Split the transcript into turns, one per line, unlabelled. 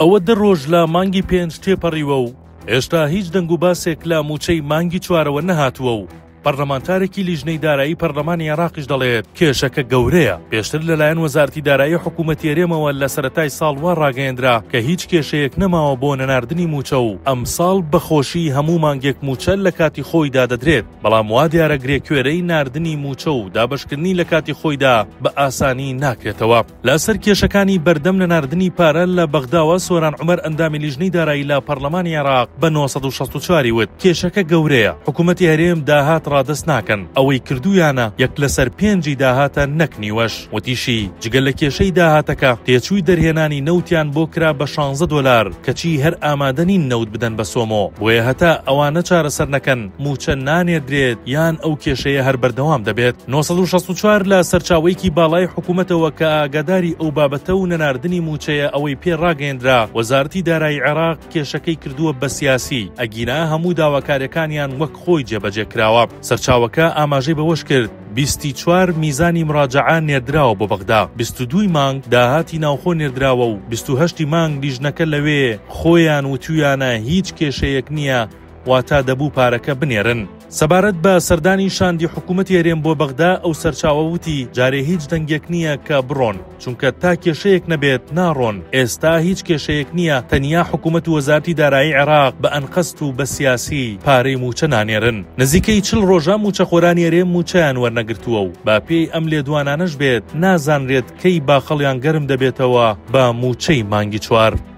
ئەوە 10 ڕۆژ لە مانگی 5 تێپەڕیوە و هێشتا هیچ دەنگ و باسێک لە موچەی مانگی 4ەوە نەهاتووە و پەرلەمانتارێکی لیژنەی دارایی پەرلەمانی عێراقیش دەڵێت کێشەکە گەورەیە. پێشتر لەلایەن وەزارەتی دارایی حکوومەتی هەرێمەوە لە سەرەتای ساڵ وا ڕاگەیەندرا کە هیچ کێشەیەک نەماوە بۆ نەناردنی موچە و ئەمساڵ بەخۆشی هەموو مانگێک موچە لە کاتی خۆیدا دەدرێت، بەڵام وا دیارە گرێکوێرەی ناردنی موچە و دابەشکردنی لە کاتی خۆیدا بە ئاسانی ناکرێتەوە. لەسەر کێشەکانی بەردەم لە ناردنی پارە لە بەغداوە سۆران عومەر ئەندامی لیژنەی دارایی لە پەرلەمانی عێراق بە 964 وت کێشەکە گەورەیە، حکوومەتی هەرێم داهات ڕادەست ناکەن، ئەوەی کردویانە 1 لەسەر 5 داهاتە نەکنیوەش. وتیشی جگەل لە کێشەی داهاتەکە تێچووی دەرهێنانی نەوتیان بۆ کرا بە 16 دۆلار کەچی هەر ئامادەنین نەوت بدەن بە سۆمۆ، بۆیە هەتا ئەوانە چارەسەر نەکەن موچە نانێدرێت یان ئەو کێشەیە هەر بەردەوام دەبێت. 964 لە سەرچاوەیەکی باڵای حکوومەتەوە کە ئاگاداری ئەو بابەتە و نەناردنی موچەیە ئەوەی پێ ڕاگەیەندرا وەزارەتی دارایی عێراق کێشەکەی کردووە بە سیاسی، ئەگینا هەموو داواکاریەکانیان وەک خۆی جێبەجێ کراوە. سەرچاوەکە ئاماژەی بەوەش کرد 24 میزانی مراجعە نێردراوە بۆ بەغدا، 22 مانگ داهاتی ناوخۆ نێردراوە و 28 مانگ لیژنەکە لەوێ خۆیان وتویانە هیچ کێشەیەک نییە واتە دەبوو پارەکە بنێرن. سەبارەت بە سەردانی شاندی حکوومەتی هەرێم بۆ بەغدا ئەو سەرچاوە وتی جارێ هیچ دەنگێک نییە کە بڕۆن، چونکە تا کێشەیەک نەبێت ناڕۆن. ئێستا هیچ کێشەیەک نییە، تەنیا حکوومەت و وەزارەتی دارایی عێراق بە ئەنقەست و بە سیاسی پارەی موچە نانێرن. نزیکەی 40 ڕۆژە موچەخۆرانی هەرێم موچەیان وەرنەگرتووە و با پێی ئەم لێدوانانەش بێت نازانرێت کەی باخەڵیان گەرم دەبێتەوە بە موچەی مانگی 4.